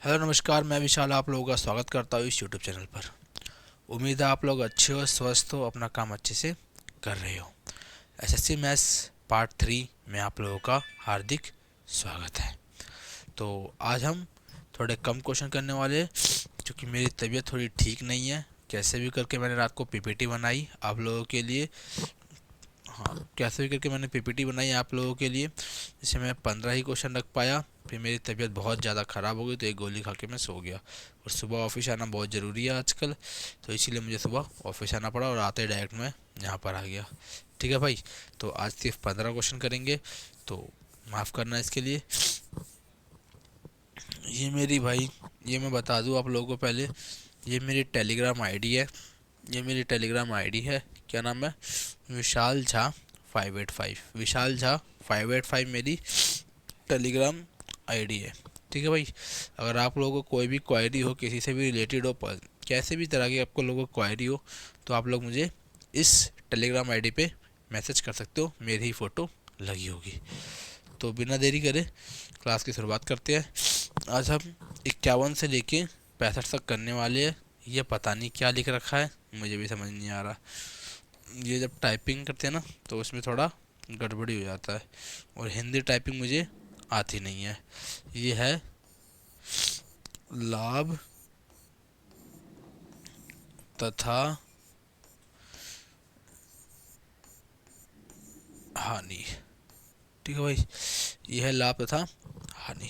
Hello नमस्कार, मैं विशाल आप लोगों का स्वागत करता हूँ इस यूट्यूब चैनल पर। उम्मीद है आप लोग अच्छे हो, स्वस्थ हो, अपना काम अच्छे से कर रहे हो। एसएससी मैथ्स पार्ट 3 में आप लोगों का हार्दिक स्वागत है। तो आज हम थोड़े कम क्वेश्चन करने वाले हैं, क्योंकि मेरी तबीयत थोड़ी ठीक नहीं है। कैसे भी करके मैंने रात को पीपीटी बनाई आप लोगों के लिए। हाँ, कैसे भी करके मैंने पीपीटी बनाई आप लोगों के लिए, जिससे मैं 15 ही क्वेश्चन रख पाया। फिर मेरी तबीयत बहुत ज़्यादा ख़राब हो गई, तो एक गोली खा के मैं सो गया। और सुबह ऑफिस आना बहुत ज़रूरी है आजकल, तो इसीलिए मुझे सुबह ऑफिस आना पड़ा और आते डायरेक्ट मैं यहाँ पर आ गया। ठीक है भाई, तो आज सिर्फ 15 क्वेश्चन करेंगे, तो माफ़ करना इसके लिए। ये मेरी भाई, ये मैं बता दूँ आप लोगों को पहले, ये मेरी टेलीग्राम आईडी है। ये मेरी टेलीग्राम आईडी है, क्या नाम है, विशाल झा 585। विशाल झा 585 मेरी टेलीग्राम आईडी है। ठीक है भाई, अगर आप लोगों को कोई भी क्वायरी हो, किसी से भी रिलेटेड हो, कैसे भी तरह की आपको लोगों को क्वायरी हो, तो आप लोग मुझे इस टेलीग्राम आईडी पे मैसेज कर सकते हो। मेरी ही फ़ोटो लगी होगी। तो बिना देरी करे क्लास की शुरुआत करते हैं। आज हम 51 से लेके 65 तक करने वाले हैं। ये पता नहीं क्या लिख रखा है, मुझे भी समझ नहीं आ रहा। ये जब टाइपिंग करते हैं ना, तो उसमें थोड़ा गड़बड़ी हो जाता है, और हिंदी टाइपिंग मुझे आती नहीं है। ये है लाभ तथा हानि। ठीक है भाई, ये है लाभ तथा हानि,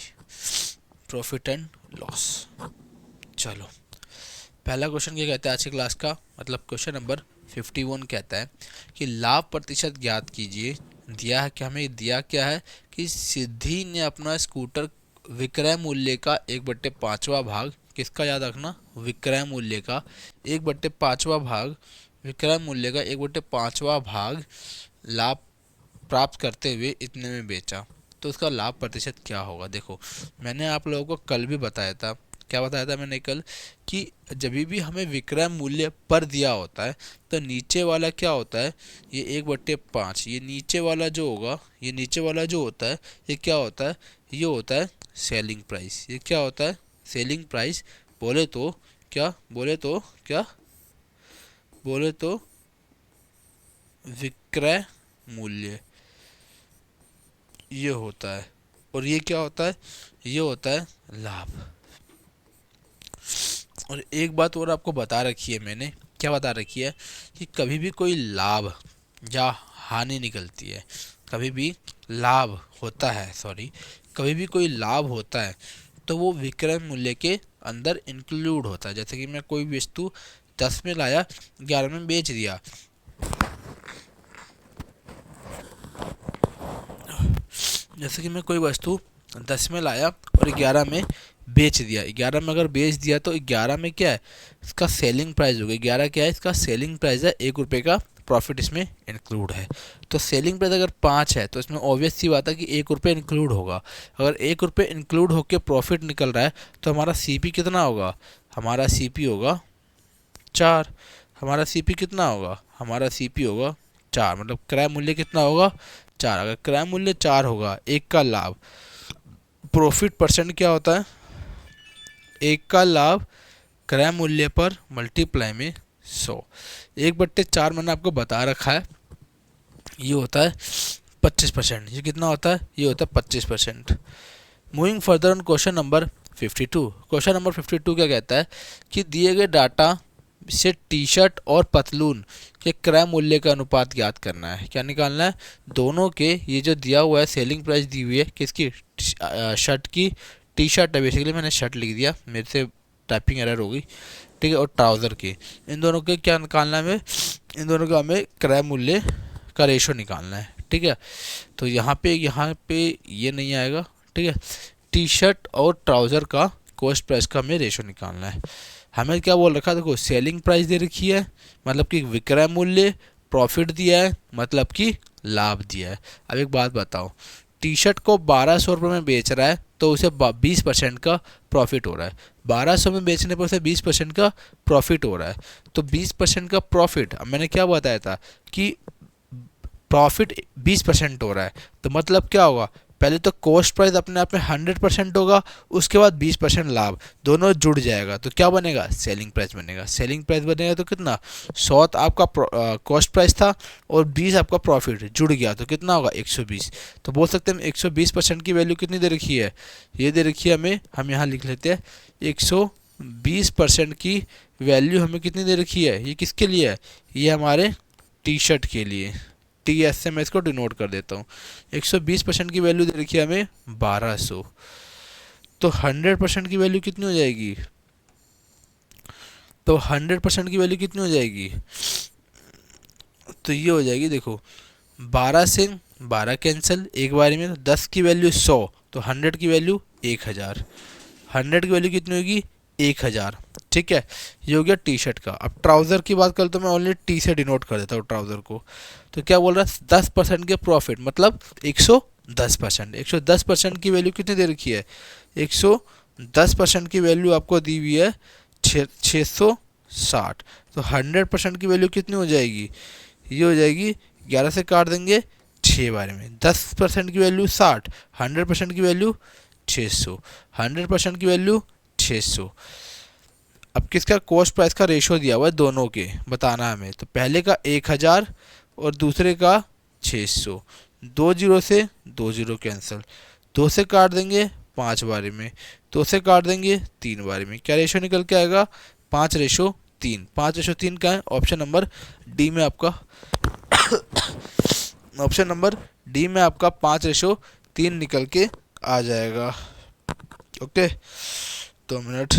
प्रॉफिट एंड लॉस। चलो, पहला क्वेश्चन क्या कहता है आज की क्लास का, मतलब क्वेश्चन नंबर 51 कहता है कि लाभ प्रतिशत ज्ञात कीजिए। दिया है कि हमें दिया क्या है कि सिद्धि ने अपना स्कूटर विक्रय मूल्य का 1/5वां भाग, किसका याद रखना, विक्रय मूल्य का 1/5वां भाग, विक्रय मूल्य का 1/5वां भाग लाभ प्राप्त करते हुए इतने में बेचा। तो उसका लाभ प्रतिशत क्या होगा। देखो, मैंने आप लोगों को कल भी बताया था, क्या बताया था मैंने कल, कि जब भी हमें विक्रय मूल्य पर दिया होता है, तो नीचे वाला क्या होता है, ये 1/5, ये नीचे वाला जो होगा, ये नीचे वाला जो होता है, ये क्या होता है, ये होता है सेलिंग प्राइस। ये क्या होता है, सेलिंग प्राइस। बोले तो क्या, बोले तो क्या, बोले तो विक्रय मूल्य ये होता है। और ये क्या होता है, ये होता है लाभ। और एक बात और आपको बता रखी है मैंने, क्या बता रखी है, कि कभी भी कोई लाभ या हानि निकलती है, कभी भी लाभ होता है, सॉरी, कभी भी कोई लाभ होता है, तो वो विक्रय मूल्य के अंदर इंक्लूड होता है। जैसे कि मैं कोई वस्तु 10 में लाया, 11 में बेच दिया। जैसे कि मैं कोई वस्तु 10 में लाया और 11 में बेच दिया। 11 में अगर बेच दिया तो 11 में क्या है, इसका सेलिंग प्राइस होगा। 11 क्या है, इसका सेलिंग प्राइस है, 1 रुपये का प्रॉफिट इसमें इंक्लूड है। तो सेलिंग प्राइस अगर 5 है, तो इसमें ऑब्वियस सी बात है कि 1 रुपये इंक्लूड होगा। अगर 1 रुपये इंक्लूड होकर प्रॉफिट निकल रहा है, तो हमारा सीपी कितना होगा, हमारा सीपी होगा 4। हमारा सीपी कितना होगा, हमारा सीपी होगा 4, मतलब क्रय मूल्य कितना होगा, 4। अगर क्रय मूल्य 4 होगा, एक का लाभ, प्रॉफिट परसेंट क्या होता है, एक का लाभ क्रय मूल्य पर मल्टीप्लाई में 100। 1/4 मैंने आपको बता रखा है, ये होता है 25%। ये कितना होता है, ये होता है 25%। Moving further on question number 52। Question number 52 क्या कहता है कि दिए गए डाटा से टी शर्ट और पतलून के क्रय मूल्य का अनुपात ज्ञात करना है। क्या निकालना है, दोनों के, ये जो दिया हुआ है सेलिंग प्राइस दी हुई है किसकी, शर्ट की, टी शर्ट है बेसिकली, मैंने शर्ट लिख दिया, मेरे से टाइपिंग एरर होगी, ठीक है, और ट्राउज़र की, इन दोनों के क्या निकालना है हमें, इन दोनों का हमें क्रय मूल्य का रेशो निकालना है। ठीक है, तो यहाँ पे ये नहीं आएगा। ठीक है, टी शर्ट और ट्राउज़र का कॉस्ट प्राइस का हमें रेशो निकालना है। हमें क्या बोल रखा है, देखो सेलिंग प्राइस दे रखी है, मतलब कि विक्रय मूल्य, प्रॉफिट दिया है, मतलब कि लाभ दिया है। अब एक बात बताओ, टी शर्ट को 1200 रुपये में बेच रहा है, तो उसे 20% का प्रॉफिट हो रहा है। 1200 में बेचने पर उसे 20% का प्रॉफिट हो रहा है। तो 20% का प्रॉफिट, अब मैंने क्या बताया था कि प्रॉफिट 20% हो रहा है, तो मतलब क्या होगा, पहले तो कॉस्ट प्राइस अपने आप में 100% होगा, उसके बाद 20% लाभ, दोनों जुड़ जाएगा तो क्या बनेगा, सेलिंग प्राइस बनेगा। सेलिंग प्राइस बनेगा तो कितना, 100 आपका कॉस्ट प्राइस था और 20 आपका प्रॉफिट जुड़ गया तो कितना होगा, 120। तो बोल सकते हैं 120% की वैल्यू कितनी दे रखी है, ये दे रखी है हमें, हम यहाँ लिख लेते हैं 120% की वैल्यू हमें कितनी दे रखी है। ये किसके लिए है, ये हमारे टी शर्ट के लिए, टी एस से मैं इसको डिनोट कर देता हूँ। 120% की वैल्यू दे रखी है हमें 1200, तो 100% की वैल्यू कितनी हो जाएगी, तो 100% की वैल्यू कितनी हो जाएगी, तो ये हो जाएगी, देखो 12 से 12 कैंसिल एक बारी में, 10 की वैल्यू 100, तो 100 की वैल्यू 1000, 100 की वैल्यू कितनी होगी, 1000। ठीक है, ये हो गया टी शर्ट का। अब ट्राउज़र की बात करें तो मैं ओनली टी से डिनोट कर देता हूँ ट्राउज़र को। तो क्या बोल रहा है, 10% के प्रॉफिट मतलब 110%। 110% की वैल्यू कितनी दे रखी है, 110% की वैल्यू आपको दी हुई है 660। तो 100% की वैल्यू कितनी हो जाएगी, ये हो जाएगी 11 से काट देंगे 6 बारे में, 10% की वैल्यू 60, 100% की वैल्यू 600, 100% की वैल्यू 600। अब किसका कॉस्ट प्राइस का रेशो दिया हुआ है, दोनों के बताना हमें। तो पहले का 1000 और दूसरे का 600, 2 जीरो से 2 जीरो कैंसिल, 2 से काट देंगे 5 बारी में, 2 से काट देंगे 3 बारी में, क्या रेशो निकल के आएगा, 5:3। 5:3 का है ऑप्शन नंबर डी में आपका ऑप्शन नंबर डी में आपका 5:3 निकल के आ जाएगा। Okay, 2 minute.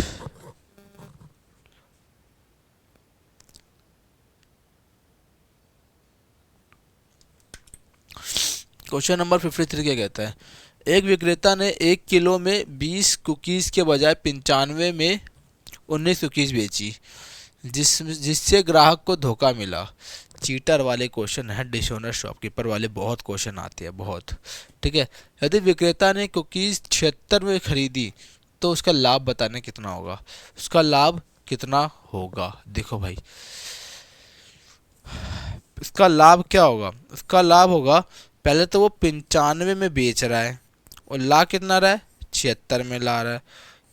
क्वेश्चन नंबर 53 क्या कहता है, एक विक्रेता ने 1 किलो में 20 कुकीज़ के बजाय 95 में 19 कुकीज़ बेची, जिससे ग्राहक को धोखा मिला। चीटर वाले क्वेश्चन है, डिसऑनेस्ट शॉपकीपर वाले बहुत क्वेश्चन आते हैं, बहुत। ठीक है, यदि विक्रेता ने कुकीज़ 76 में खरीदी तो उसका लाभ बताने कितना होगा, उसका लाभ कितना होगा। देखो भाई, इसका लाभ क्या होगा, उसका लाभ होगा, पहले तो वो 95 में बेच रहा है और ला कितना रहा है, 76 में ला रहा है।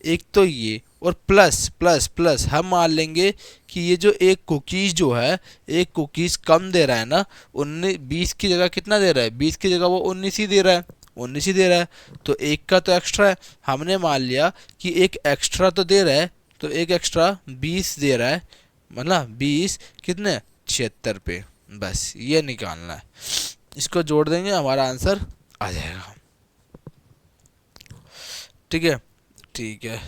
एक तो ये, और प्लस प्लस प्लस हम मान लेंगे कि ये जो एक कुकीज़ जो है, एक कुकीज़ कम दे रहा है ना, 20 की जगह कितना दे रहा है, 20 की जगह वो 19 ही दे रहा है, 19 ही दे रहा है। तो एक का तो एक्स्ट्रा है, हमने मान लिया कि एक एक्स्ट्रा तो दे रहा है, तो एक एक्स्ट्रा 20 दे रहा है, मतलब 20 कितने, 76 पे। बस ये निकालना है, इसको जोड़ देंगे हमारा आंसर आ जाएगा। ठीक है, ठीक है,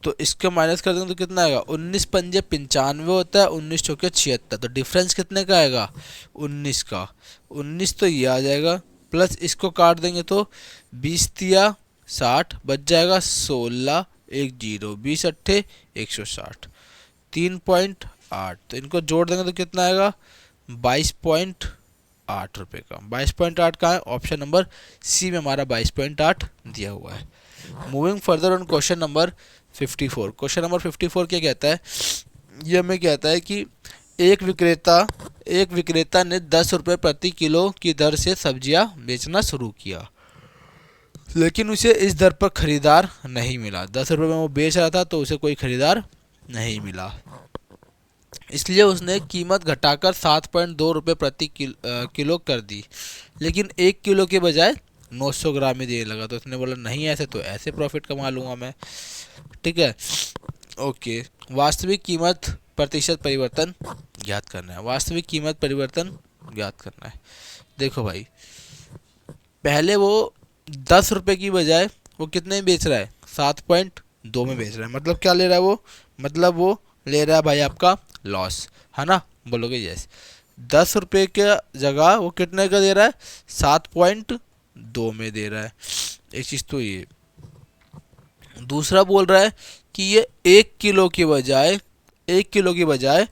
तो इसको माइनस कर देंगे तो कितना आएगा, 19 पंजे 95 होता है, 19 चौके 76, तो डिफरेंस कितने का आएगा, 19 का। 19 तो ये आ जाएगा, प्लस इसको काट देंगे तो 20 तिया 60 बच जाएगा 16, 1 0, 20 अट्ठे 160, 3.8। तो इनको जोड़ देंगे तो कितना आएगा, 22.8 रुपये का। 22.8 का है, ऑप्शन नंबर सी में हमारा 22.8 दिया हुआ है। Moving further on question number 54। Question number 54 क्या कहता है, ये हमें कहता है कि एक विक्रेता ने 10 रुपये प्रति किलो की दर से सब्जियां बेचना शुरू किया, लेकिन उसे इस दर पर खरीदार नहीं मिला। 10 रुपये में वो बेच रहा था तो उसे कोई खरीदार नहीं मिला, इसलिए उसने कीमत घटाकर 7.2 रुपये प्रति किलो कर दी, लेकिन 1 किलो के बजाय 900 ग्राम ही देने लगा। तो उसने बोला नहीं, ऐसे तो ऐसे प्रॉफिट कमा लूँगा मैं। ठीक है, ओके। वास्तविक कीमत प्रतिशत परिवर्तन ज्ञात करना है, वास्तविक कीमत परिवर्तन ज्ञात करना है। देखो भाई, पहले वो 10 रुपये की बजाय वो कितने में बेच रहा है, 7.2 में बेच रहा है। मतलब क्या ले रहा है वो, मतलब वो ले रहा है भाई आपका लॉस, है ना, बोलोगे यस। 10 रुपये के जगह वो कितने का दे रहा है, 7.2 में दे रहा है। एक चीज़ तो ये, दूसरा बोल रहा है कि ये 1 किलो की बजाय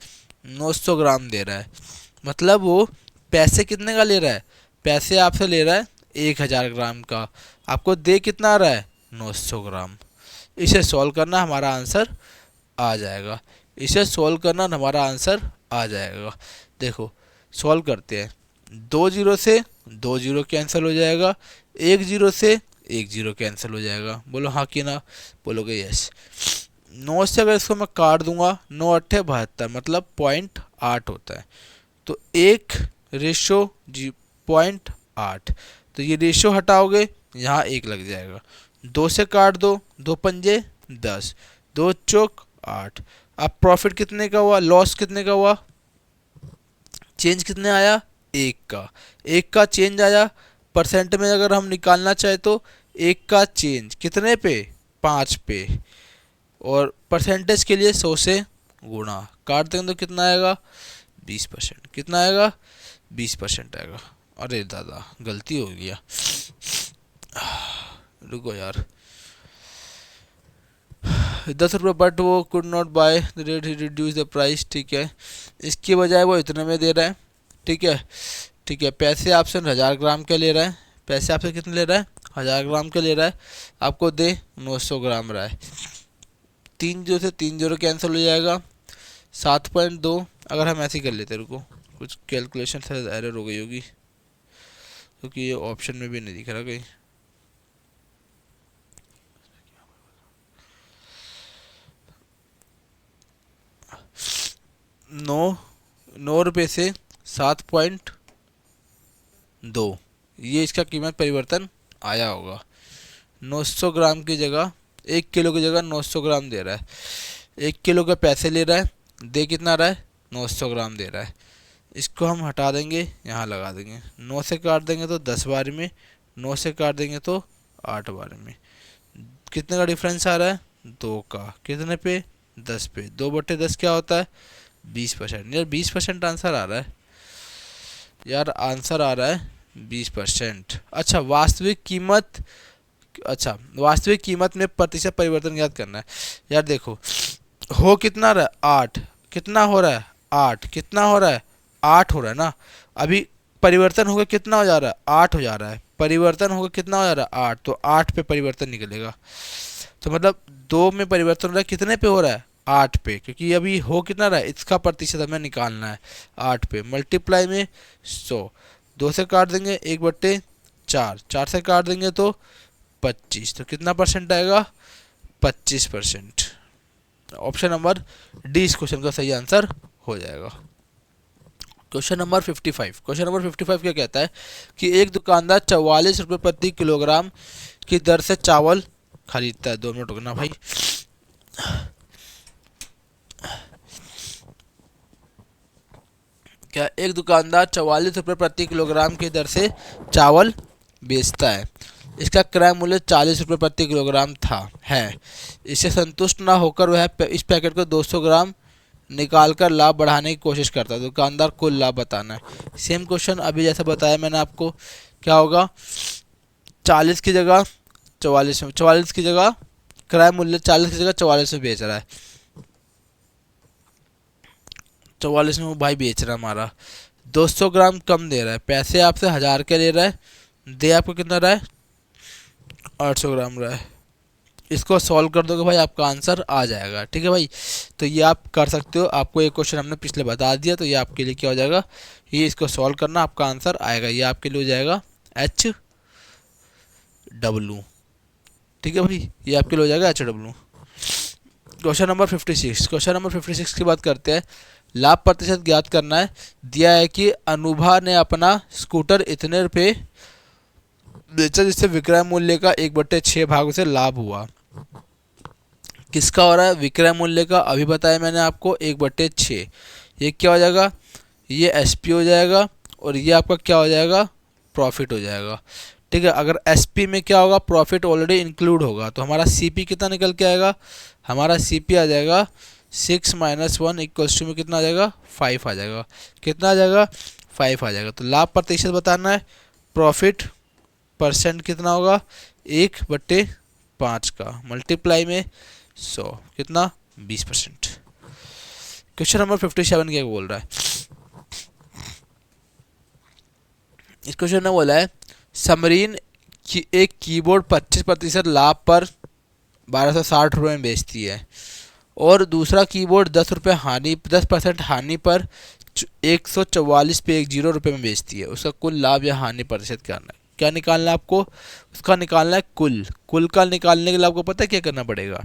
900 ग्राम दे रहा है। मतलब वो पैसे कितने का ले रहा है, पैसे आपसे ले रहा है 1000 ग्राम का, आपको दे कितना आ रहा है, 900 ग्राम। इसे सॉल्व करना हमारा आंसर आ जाएगा, इसे सॉल्व करना हमारा आंसर आ जाएगा। देखो सॉल्व करते हैं, 2 जीरो से 2 जीरो कैंसिल हो जाएगा, एक जीरो से एक जीरो कैंसिल हो जाएगा, बोलो हाँ कि ना, बोलोगे यस। 9 से अगर इसको मैं काट दूंगा, 9 8 72 मतलब 0.8 होता है, तो 1:0.8, तो ये रेशियो हटाओगे यहाँ 1 लग जाएगा। 2 से काट दो, 2 पंजे 10, 2 चौक 8। अब प्रॉफिट कितने का हुआ, लॉस कितने का हुआ, चेंज कितने आया, 1 का चेंज आया। परसेंट में अगर हम निकालना चाहे तो 1 का चेंज कितने पे, 5 पे, और परसेंटेज के लिए 100 से गुणा, काट देंगे तो कितना आएगा, 20%। कितना आएगा, 20% आएगा। अरे दादा गलती हो गया, रुको यार। 10 रुपये, बट वो could not by the rate, he reduce the price, ठीक है, इसकी बजाय वो इतने में दे रहा है, ठीक है, ठीक है। पैसे आपसे 1000 ग्राम के ले रहा है, पैसे आपसे कितने ले रहा है, 1000 ग्राम के ले रहा है, आपको दे 900 ग्राम रहा है। 3 जीरो से 3 जीरो कैंसिल हो जाएगा, 7.2। अगर हम ऐसे ही कर लेते, रुको कुछ कैलकुलेशन शायद एरर हो गई होगी, क्योंकि ये ऑप्शन में भी नहीं दिख रहा कहीं। 9 रुपये से 7.2, ये इसका कीमत परिवर्तन आया होगा। 900 ग्राम की जगह, 1 किलो की जगह 900 ग्राम दे रहा है, 1 किलो के पैसे ले रहा है, दे कितना रहा है, 900 ग्राम दे रहा है। इसको हम हटा देंगे, यहाँ लगा देंगे, 9 से काट देंगे तो 10 बार में, 9 से काट देंगे तो 8 बार में। कितने का डिफरेंस आ रहा है, 2 का, कितने पे, 10 पे। 2/10 क्या होता है, 20%। यार 20% आंसर आ रहा है, यार आंसर आ रहा है 20%। अच्छा वास्तविक कीमत, अच्छा वास्तविक कीमत में प्रतिशत परिवर्तन याद करना है। यार देखो, हो कितना रहा है, 8, कितना हो रहा है, 8, कितना हो रहा है, 8 हो रहा है ना। अभी परिवर्तन होकर कितना हो जा रहा है, 8 हो जा रहा है, परिवर्तन होकर कितना हो जा रहा है, 8, तो 8 पे परिवर्तन निकलेगा। तो मतलब 2 में परिवर्तन हो रहा है, कितने पे हो रहा है, 8 पे, क्योंकि अभी हो कितना रहा है, इसका प्रतिशत हमें निकालना है, 8 पे, मल्टीप्लाई में 100। 2 से काट देंगे 1/4, 4 से काट देंगे तो 25, तो कितना परसेंट आएगा, 25%। ऑप्शन नंबर डी इस क्वेश्चन का सही आंसर हो जाएगा। क्वेश्चन नंबर 55, क्वेश्चन नंबर 55 क्या कहता है कि एक दुकानदार 44 रुपये प्रति किलोग्राम की दर से चावल खरीदता है। 2 मिनट रुकना भाई। क्या एक दुकानदार 44 रुपये प्रति किलोग्राम की दर से चावल बेचता है, इसका क्रय मूल्य 40 रुपये प्रति किलोग्राम था है। इससे संतुष्ट ना होकर वह इस पैकेट को 200 ग्राम निकालकर लाभ बढ़ाने की कोशिश करता है। दुकानदार कुल लाभ बताना है। सेम क्वेश्चन अभी जैसा बताया मैंने आपको, क्या होगा, 40 की जगह 44 में, 44 की जगह क्रय मूल्य 40 की जगह 44 में बेच रहा है, 44 में वो भाई बेच रहा है हमारा, 200 ग्राम कम दे रहा है, पैसे आपसे 1000 के ले रहा है, दे आपको कितना रहा है, 800 ग्राम रहा है। इसको सॉल्व कर दोगे भाई आपका आंसर आ जाएगा, ठीक है भाई। तो ये आप कर सकते हो, आपको एक क्वेश्चन हमने पिछले बता दिया, तो ये आपके लिए क्या हो जाएगा, ये इसको सॉल्व करना, आपका आंसर आएगा, ये आपके लिए हो जाएगा HW, ठीक है भाई, ये आपके लिए हो जाएगा HW। Question number 56, question number 56 की बात करते हैं। लाभ प्रतिशत ज्ञात करना है। दिया है कि अनुभा ने अपना स्कूटर इतने रुपये बेचा जिससे विक्रय मूल्य का 1/6 भाग से लाभ हुआ। किसका हो रहा है, विक्रय मूल्य का। अभी बताया मैंने आपको 1/6, ये क्या हो जाएगा, ये SP हो जाएगा, और ये आपका क्या हो जाएगा, प्रॉफिट हो जाएगा, ठीक है। अगर SP में क्या होगा, प्रॉफिट ऑलरेडी इंक्लूड होगा, तो हमारा CP कितना निकल के आएगा, हमारा CP आ जाएगा 6 - 1 इक्वल्स टू में कितना आ जाएगा, 5 आ जाएगा। कितना आ जाएगा, 5 आ जाएगा। तो लाभ प्रतिशत बताना है, प्रॉफिट परसेंट कितना होगा, 1/5 का, मल्टीप्लाई में 100, कितना, 20%। क्वेश्चन नंबर 57 क्या बोल रहा है, इस क्वेश्चन ने बोला है समरीन की एक कीबोर्ड 25% लाभ पर 1260 रुपये में बेचती है, और दूसरा कीबोर्ड 10% हानि पर 144 पे 10 रुपये में बेचती है। उसका कुल लाभ या हानि प्रतिशत क्या क्या निकालना है आपको, उसका निकालना है कुल। कुल का निकालने के लिए आपको पता है क्या करना पड़ेगा,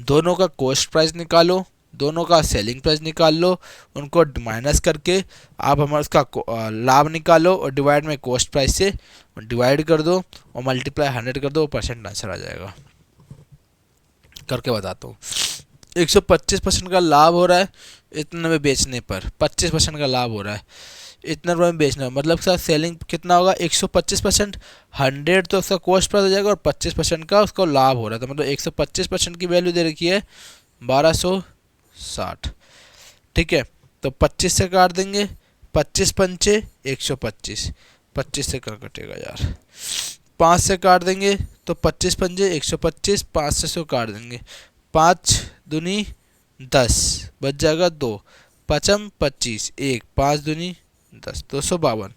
दोनों का कॉस्ट प्राइस निकालो, दोनों का सेलिंग प्राइस निकाल लो, उनको माइनस करके आप हमारा उसका लाभ निकालो और डिवाइड में कॉस्ट प्राइस से डिवाइड कर दो और मल्टीप्लाई 100 कर दो, परसेंट आंसर आ जाएगा। करके बताता हूँ। 125% का लाभ हो रहा है इतने में बेचने पर, 25% का लाभ हो रहा है इतना रुपये में बेचना, मतलब उसका सेलिंग कितना होगा 125%, 100 तो उसका कॉस्ट प्राइस हो जाएगा और 25% का उसको लाभ हो रहा था, मतलब 125% की वैल्यू दे रखी है 1260। ठीक है, तो 25 से काट देंगे, 25 पंचे 125, 25 से क्या कटेगा यार, 5 से काट देंगे तो 25 पंजे 125, 5 से 100 काट देंगे, 5 दूनी 10 बच जाएगा 2, पचम 25, 1 5 दूनी 10, 252,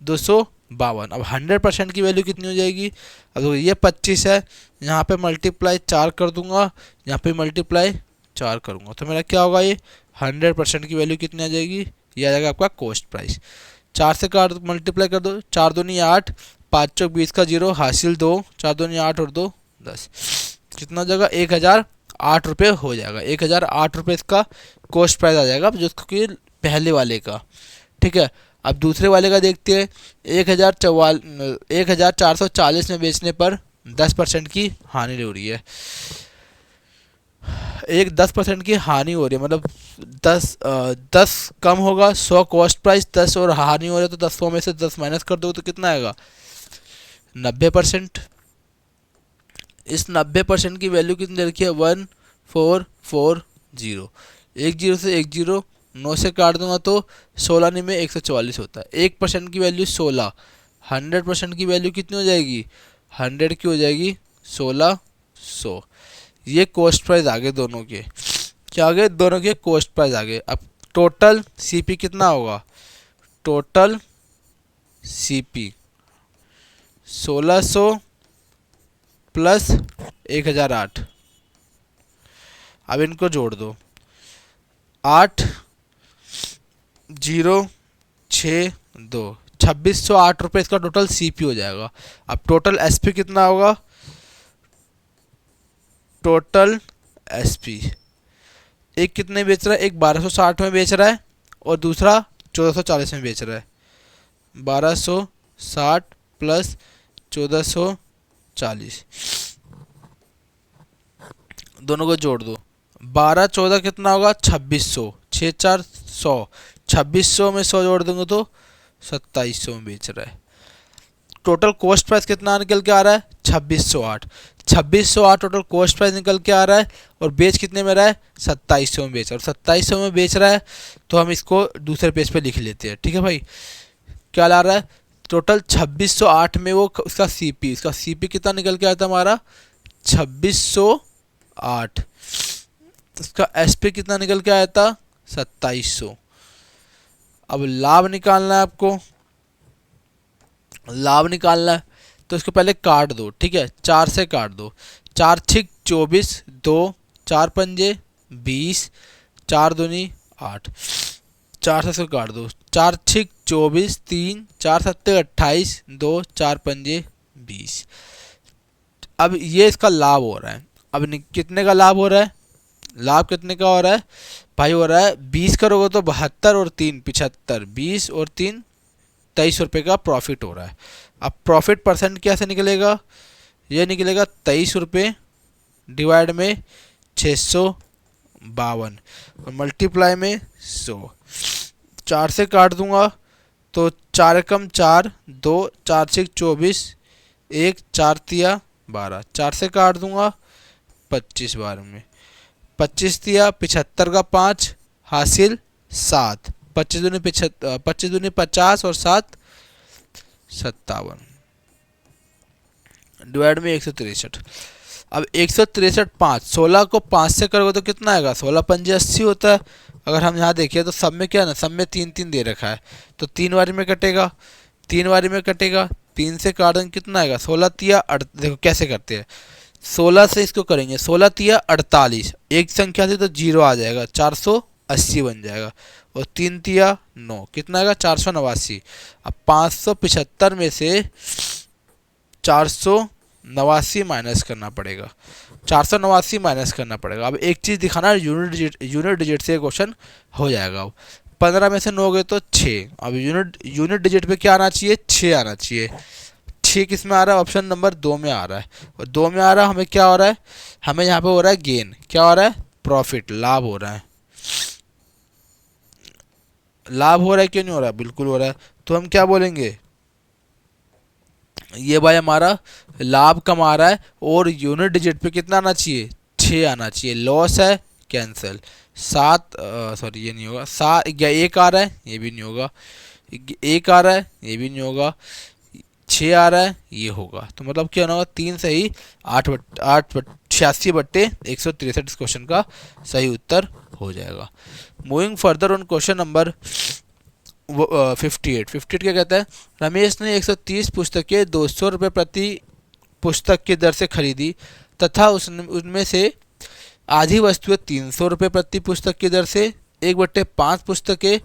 252। अब 100% की वैल्यू कितनी हो जाएगी, अब तो ये 25 है, यहाँ पे मल्टीप्लाई 4 कर दूंगा, यहाँ पे मल्टीप्लाई 4 करूंगा, तो मेरा क्या होगा, ये 100% की वैल्यू कितनी आ जाएगी, ये आ जाएगा आपका कॉस्ट प्राइस। 4 से काट मल्टीप्लाई कर दो, 4 दूनी 8, 5 चौक 20 का 0 हासिल 2, 4 दूनी 8 और 2 10, कितना हो जाएगा 1008 रुपये हो जाएगा, 1008 रुपये इसका कॉस्ट प्राइस आ जाएगा जो कि पहले वाले का। ठीक है, अब दूसरे वाले का देखते हैं। 1440 में बेचने पर 10% की हानि हो रही है, 10% की हानि हो रही है, मतलब 10 कम होगा 100 कॉस्ट प्राइस, 10 और हानि हो रही है तो 10 में से 10 माइनस कर दो तो कितना आएगा 90%। इस 90% की वैल्यू कितनी रखी है 1440, एक जीरो से एक जीरो 9 से काट दूंगा तो 16 में 144 होता है, 1% की वैल्यू 16, 100% की वैल्यू कितनी हो जाएगी 100 की हो जाएगी 1600। ये कॉस्ट प्राइस आगे दोनों के, क्या आगे दोनों के कॉस्ट प्राइस आगे। अब टोटल सीपी कितना होगा, टोटल सीपी 1600 प्लस 1008, अब इनको जोड़ दो, 8 0 6 2, 2608 रुपये इसका टोटल सीपी हो जाएगा। अब टोटल एसपी कितना होगा, टोटल एसपी एक कितने बेच रहा है, एक 1260 में बेच रहा है और दूसरा 1440 में बेच रहा है, 1260 प्लस 1440, दोनों को जोड़ दो, 12 14 कितना होगा 2600, 6 4 100, 2600 में 100 जोड़ देंगे तो 2700 में बेच रहा है। टोटल कॉस्ट प्राइस कितना निकल के आ रहा है 2608, 2608 टोटल कॉस्ट प्राइस निकल के आ रहा है और बेच कितने में रहा है 2700 में बेच रहा है, और 2700 में बेच रहा है तो हम इसको दूसरे पेज पे लिख लेते हैं। ठीक है भाई, क्या ला रहा है टोटल 2608 में वो उसका सीपी कितना निकल के आया था हमारा 2608, उसका एसपी कितना निकल के आया था 2700। अब लाभ निकालना है आपको, लाभ निकालना है तो इसको पहले काट दो। ठीक है, 4 से काट दो, 4 6 24, 2 4 पंजे 20, 4 दूनी 8, 4 से इसको काट दो, 4 6 24, 3 4 7 28, 2 4 पंजे 20। अब ये इसका लाभ हो रहा है, अब कितने का लाभ हो रहा है, लाभ कितने का हो रहा है भाई, हो रहा है 20 करोगे तो 72 और 3 75, 20 और 3 23 रुपये का प्रॉफिट हो रहा है। अब प्रॉफिट परसेंट कैसे निकलेगा, ये निकलेगा 23 रुपये डिवाइड में 652 और मल्टीप्लाई में 100, 4 से काट दूंगा तो 4 कम 4, 2 4 6 24, 1 4 तिया 12, 4 से काट दूंगा 25 बार में, 25 तिया 75 का 5 हासिल 7, 25 दूनी 50 और 7 57 डिवाइड में 163। अब 163 5, 16 को 5 से करोगे तो कितना आएगा 16 पंजे 80 होता है। अगर हम यहाँ देखिए तो सब में क्या है ना, सब में 3 3 दे रखा है तो 3 बारी में कटेगा, 3 बारी में कटेगा, 3 से काट देंगे कितना आएगा 16 तिया देखो कैसे करते हैं, 16 से इसको करेंगे 16 तिया 48, एक संख्या से तो 0 आ जाएगा 480 बन जाएगा और 3 तिया 9 कितना आएगा 489। अब 575 में से 489 माइनस करना पड़ेगा, 489 माइनस करना पड़ेगा। अब एक चीज़ दिखाना है, यूनिट डिजिट से क्वेश्चन हो जाएगा। अब 15 में से 9 गए तो 6। अब यूनिट डिजिट पे क्या आना चाहिए, 6 आना चाहिए। 6 किस में आ रहा है, ऑप्शन नंबर 2 में आ रहा है। और 2 में आ रहा है, हमें क्या हो रहा है, हमें यहाँ पे हो रहा है गेन, क्या हो रहा है, प्रॉफिट, लाभ हो रहा है। लाभ हो रहा है, क्यों नहीं हो रहा है, बिल्कुल हो रहा है। तो हम क्या बोलेंगे, ये भाई हमारा लाभ कमा रहा है और यूनिट डिजिट पे कितना आना चाहिए, 6 आना चाहिए। लॉस है, कैंसिल। 7, सॉरी ये नहीं होगा, 7 या 1 आ रहा है, ये भी नहीं होगा। 1 आ रहा है, ये भी नहीं होगा। 6 आ रहा है, ये होगा। तो मतलब क्या होगा, 3 सही, 86/163 इस क्वेश्चन का सही उत्तर हो जाएगा। Moving further on question number 58 क्या कहता है, रमेश ने 130 पुस्तकें 200 रुपये प्रति पुस्तक की दर से खरीदी तथा उसने उनमें से आधी वस्तुएं 300 रुपये प्रति पुस्तक की दर से, 1/5 पुस्तकें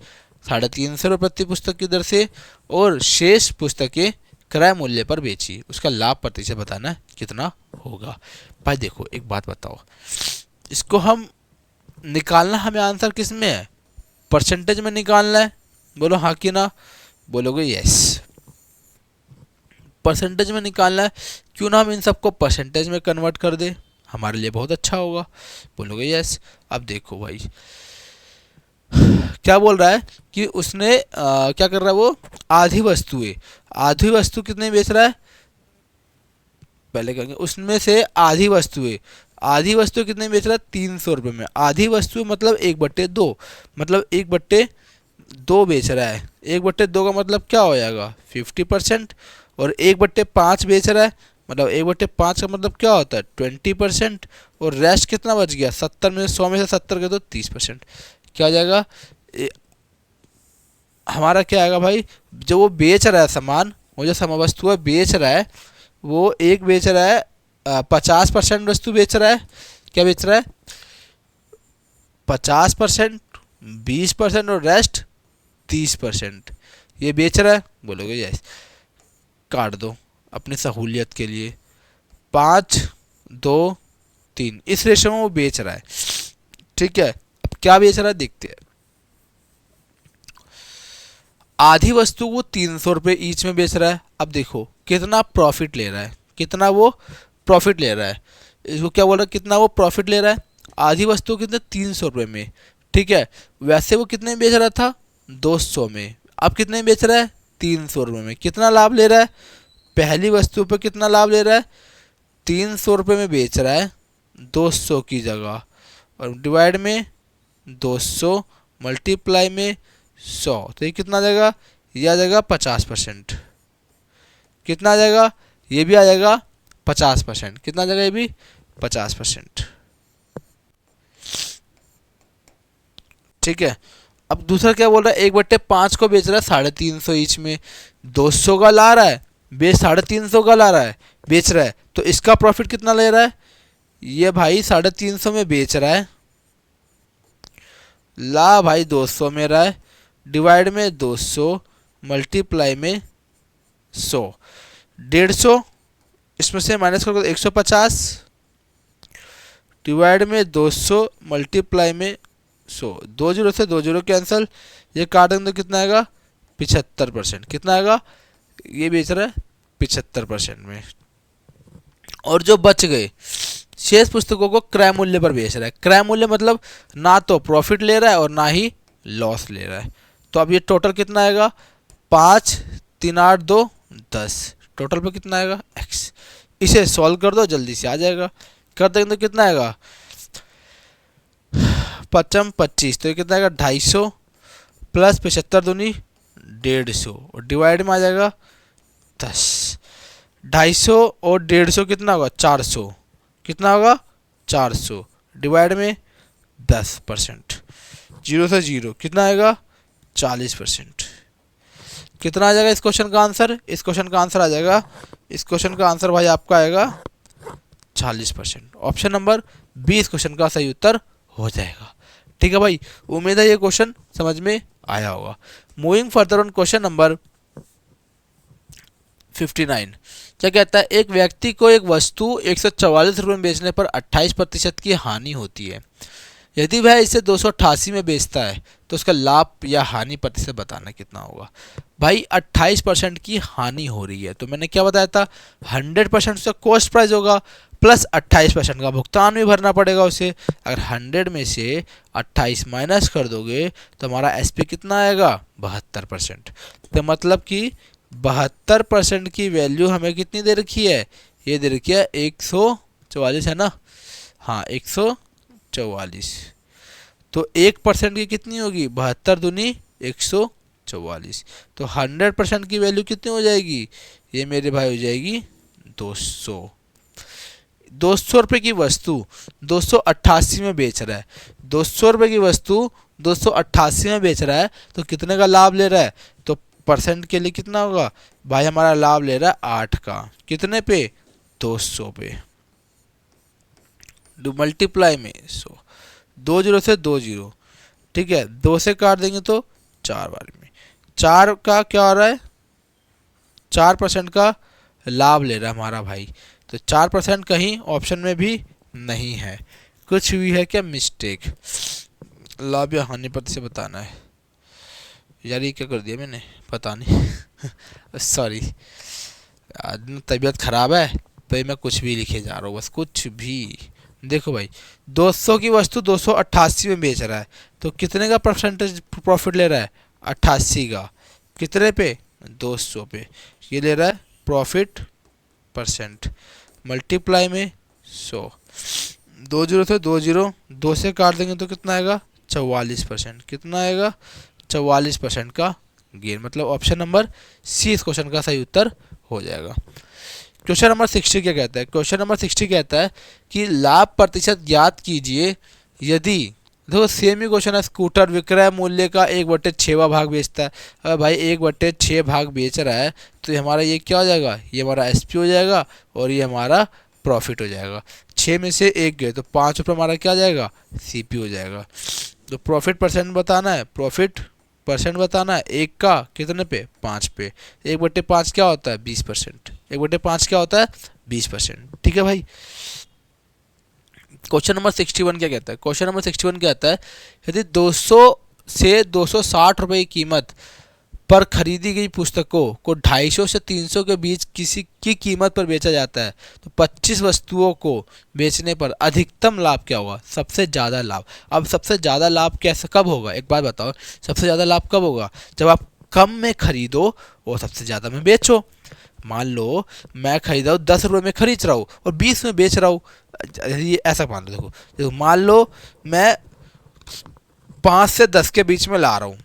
350 रुपये प्रति पुस्तक की दर से और शेष पुस्तकें क्रय मूल्य पर बेची। उसका लाभ प्रतिशत बताना है कितना होगा। भाई देखो एक बात बताओ, इसको हम निकालना, हमें आंसर किस में है, परसेंटेज में निकालना है। बोलो हाँ कि ना, बोलोगे यस, परसेंटेज में निकालना है। क्यों ना हम इन सबको परसेंटेज में कन्वर्ट कर दे, हमारे लिए बहुत अच्छा होगा। बोलोगे यस। अब देखो भाई क्या बोल रहा है कि उसने क्या कर रहा है, वो आधी वस्तु कितने बेच रहा है, पहले कहेंगे उसमें से आधी वस्तु कितने बेच रहा है, 300 रुपये में। आधी वस्तु मतलब 1/2, मतलब 1/2 बेच रहा है। 1/2 का मतलब क्या हो जाएगा, 50%। और 1/5 बेच रहा है, मतलब 1/5 का मतलब क्या होता है, 20%। और रेस्ट कितना बच गया, 70 में से 100 में से 70 के तो 30%। क्या हो जाएगा, हमारा क्या आएगा भाई, जो वो बेच रहा है सामान, वो जो समवस्तु है बेच रहा है, वो एक बेच रहा है 50% वस्तु बेच रहा है। क्या बेच रहा है, 50%, 20% और रेस्ट 30% ये बेच रहा है। बोलोगे यस, काट दो अपनी सहूलियत के लिए। 5, 2, 3 इस रेशो में वो बेच रहा है। ठीक है, अब क्या बेच रहा है देखते हैं। आधी वस्तु वो 300 रुपये ईच में बेच रहा है। अब देखो कितना प्रॉफिट ले रहा है, कितना वो प्रॉफिट ले रहा है, इसको क्या बोल रहा है, कितना वो प्रॉफिट ले रहा है। आधी वस्तु कितने, 300 रुपये में। ठीक है, वैसे वो कितने में बेच रहा था, 200 में। अब कितने में बेच रहा है, 300 रुपये में। कितना लाभ ले रहा है, पहली वस्तु पर कितना लाभ ले रहा है, 300 रुपये में बेच रहा है 200 की जगह, और डिवाइड में 200 मल्टीप्लाई में 100, तो ये कितना आ जाएगा, ये आ जाएगा 50%। कितना आ जाएगा, ये भी आ जाएगा 50%। कितना आ जाएगा, ये भी 50%। ठीक है, अब दूसरा क्या बोल रहा है, 1/5 को बेच रहा है 350 ईच में, 200 का ला रहा है, 350 का ला रहा है, बेच रहा है। तो इसका प्रॉफिट कितना ले रहा है, ये भाई 350 में बेच रहा है, ला भाई 200 में रहा है, डिवाइड में 200 मल्टीप्लाई में 100, 150 इसमें से माइनस करोगे 150 डिवाइड में 200 मल्टीप्लाई में 100, 2 जीरो से 2 जीरो कैंसिल, ये काटेंगे तो कितना आएगा, 75%। कितना आएगा, ये बेच रहा है 75% में। और जो बच गए शेष पुस्तकों को क्रय मूल्य पर बेच रहा है। क्रय मूल्य मतलब ना तो प्रॉफिट ले रहा है और ना ही लॉस ले रहा है। तो अब ये टोटल कितना आएगा, 5, 3, 8, 2, 10, टोटल पे कितना आएगा x। इसे सॉल्व कर दो, जल्दी से आ जाएगा। कर देंगे तो कितना आएगा, 5 25, तो ये कितना आएगा 250 प्लस 75 दूनी 150 और डिवाइड में आ जाएगा 10। 250 और 150 कितना होगा, 400। कितना होगा, 400 डिवाइड में 10%, 0 से 0 कितना आएगा, 40%। कितना आ जाएगा इस क्वेश्चन का आंसर, इस क्वेश्चन का आंसर आ जाएगा, इस क्वेश्चन का आंसर भाई आपका आएगा 40%। ऑप्शन नंबर बी इस क्वेश्चन का सही उत्तर हो जाएगा। ठीक है भाई, उम्मीद है ये क्वेश्चन समझ में आया होगा। Moving further on question number 59 क्या कहता है, एक व्यक्ति को एक वस्तु 144 रुपये में बेचने पर 28% की हानि होती है। यदि वह इसे 288 में बेचता है तो उसका लाभ या हानि प्रतिशत बताना कितना होगा। भाई 28% की हानि हो रही है, तो मैंने क्या बताया था, 100% उसका कॉस्ट प्राइस होगा प्लस 28% का भुगतान भी भरना पड़ेगा उसे। अगर 100 में से 28 माइनस कर दोगे तो हमारा एसपी कितना आएगा, 72%। तो मतलब कि 72% की वैल्यू हमें कितनी दे रखी है, ये दे रखी है 144 है ना, हाँ 144। तो 1% की कितनी होगी, 72 दूनी 144। तो 100% की वैल्यू कितनी हो जाएगी, ये मेरे भाई हो जाएगी 200। 200 रुपये की वस्तु 288 में बेच रहा है, 200 रुपये की वस्तु 288 में बेच रहा है, तो कितने का लाभ ले रहा है, तो परसेंट के लिए कितना होगा भाई, हमारा लाभ ले रहा है 8 का, कितने पे, 200 पे, मल्टीप्लाई में 100, 2 जीरो से 2 जीरो, ठीक है, 2 से काट देंगे तो 4 बार में, 4 का क्या हो रहा है, 4% का लाभ ले रहा है हमारा भाई। तो 4% कहीं ऑप्शन में भी नहीं है, कुछ भी है क्या मिस्टेक, लाभ या हानि पद से बताना है। यार ये क्या कर दिया मैंने, पता नहीं सॉरी, आज तबीयत खराब है तो ये मैं कुछ भी लिखे जा रहा हूँ, बस कुछ भी। देखो भाई 200 की वस्तु 288 में बेच रहा है, तो कितने का परसेंटेज प्रॉफिट ले रहा है, 88 का, कितने पे, 200 पे, ये ले रहा है प्रॉफिट परसेंट, मल्टीप्लाई में 100, 2 जीरो से 2 जीरो, 2 से काट देंगे तो कितना आएगा, 44%, कितना आएगा, 44% का गेन, मतलब ऑप्शन नंबर सी इस क्वेश्चन का सही उत्तर हो जाएगा। क्वेश्चन नंबर 60 क्या कहता है, क्वेश्चन नंबर 60 कहता है कि लाभ प्रतिशत ज्ञात कीजिए यदि, देखो सेम ही क्वेश्चन है, स्कूटर विक्रय मूल्य का 1/6 भाग बेचता है। अगर भाई 1/6 भाग बेच रहा है तो हमारा ये क्या हो जाएगा, ये हमारा एसपी हो जाएगा और ये हमारा प्रॉफिट हो जाएगा। 6 में से 1 गए तो 5 रुपये हमारा क्या हो जाएगा, सीपी हो जाएगा। तो प्रॉफिट परसेंट बताना है, प्रॉफिट परसेंट बताना है, 1 का कितने पे, 5 पे, 1/5 क्या होता है, 20%, 1/5 क्या होता है, 20%, ठीक है भाई। क्वेश्चन नंबर 61 क्या कहता है, क्वेश्चन नंबर 61 क्या कहता है, यदि 200 से 260 रुपये की कीमत पर खरीदी गई पुस्तकों को 250 से 300 के बीच किसी की कीमत पर बेचा जाता है तो 25 वस्तुओं को बेचने पर अधिकतम लाभ क्या होगा, सबसे ज़्यादा लाभ। अब सबसे ज़्यादा लाभ कैसे कब होगा, एक बात बताओ, सबसे ज़्यादा लाभ कब होगा, जब आप कम में खरीदो और सबसे ज़्यादा में बेचो। मान लो मैं खरीदा हूँ 10 रुपये में खरीद रहा हूँ और 20 में बेच रहा हूँ, ये ऐसा मान लो, देखो देखो मान लो मैं 5 से 10 के बीच में ला रहा हूँ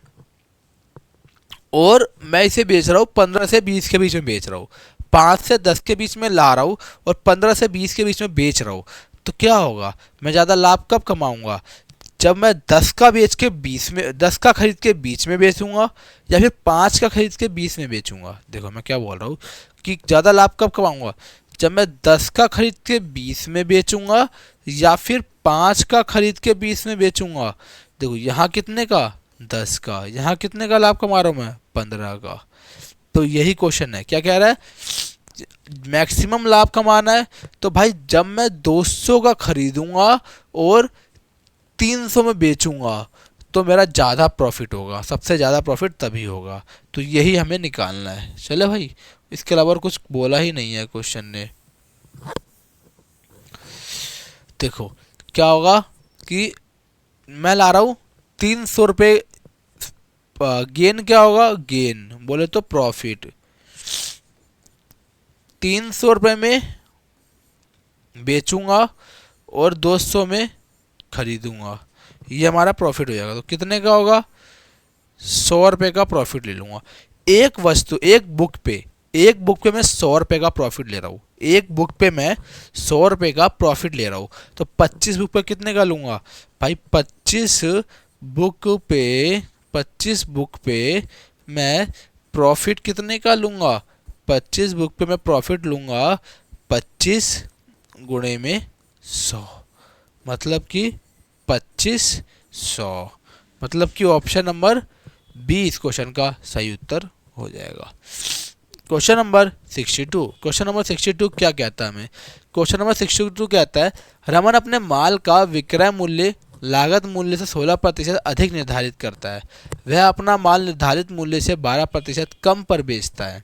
और मैं इसे बेच रहा हूँ 15 से 20 के बीच में बेच रहा हूँ, 5 से 10 के बीच में ला रहा हूँ और 15 से 20 के बीच में बेच रहा हूँ, तो क्या होगा, मैं ज़्यादा लाभ कब कमाऊंगा, जब मैं 10 का बेच के 20 में, 10 का खरीद के 20 में बेचूंगा या फिर 5 का खरीद के 20 में बेचूंगा। देखो मैं क्या बोल रहा हूँ कि ज़्यादा लाभ कब कमाऊंगा, जब मैं 10 का खरीद के 20 में बेचूंगा या फिर 5 का खरीद के 20 में बेचूंगा। देखो यहाँ कितने का, 10 का, यहाँ कितने का लाभ कमा रहा हूँ मैं, 15 का। तो यही क्वेश्चन है, क्या कह रहा है, मैक्सिमम लाभ कमाना है, तो भाई जब मैं 200 का खरीदूंगा और 300 में बेचूंगा तो मेरा ज़्यादा प्रॉफिट होगा, सबसे ज़्यादा प्रॉफिट तभी होगा। तो यही हमें निकालना है। चलो भाई, इसके अलावा और कुछ बोला ही नहीं है क्वेश्चन ने। देखो क्या होगा कि मैं ला रहा हूँ 300 रुपये, गेन क्या होगा, गेन बोले तो प्रॉफिट, 300 रुपये में बेचूंगा और 200 में खरीदूंगा, ये हमारा प्रॉफिट हो जाएगा। तो कितने का होगा, 100 रुपये का प्रॉफिट ले लूँगा। एक वस्तु, एक बुक पे, एक बुक पे मैं 100 रुपये का प्रॉफिट ले रहा हूँ, एक बुक पे मैं 100 रुपये का प्रॉफिट ले रहा हूँ, तो 25 बुक पे कितने का लूँगा भाई, 25 बुक पे मैं प्रॉफिट कितने का लूँगा, 25 बुक पे मैं प्रॉफिट लूँगा 25 गुणे में 100, मतलब कि 2500, मतलब कि ऑप्शन नंबर बी इस क्वेश्चन का सही उत्तर हो जाएगा। Question number 62। क्वेश्चन नंबर 62 क्या कहता है हमें? क्वेश्चन नंबर 62 कहता है रमन अपने माल का विक्रय मूल्य लागत मूल्य से 16% अधिक निर्धारित करता है। वह अपना माल निर्धारित मूल्य से 12% कम पर बेचता है,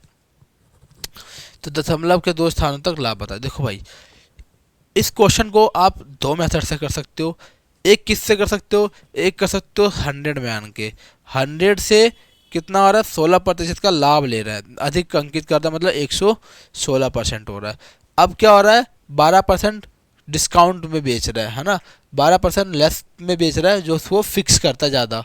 तो दशमलव के 2 स्थानों तक लाभ बताए। देखो भाई, इस क्वेश्चन को आप दो मेथड से कर सकते हो। एक किस से कर सकते हो? एक कर सकते हो 100 में आन के। 100 से कितना हो रहा है? 16% का लाभ ले रहा है, अधिक अंकित करता है, मतलब 116% हो रहा है। अब क्या हो रहा है? 12% डिस्काउंट में बेच रहा है ना, 12% लेस में बेच रहा है, जो वो फिक्स करता है ज़्यादा,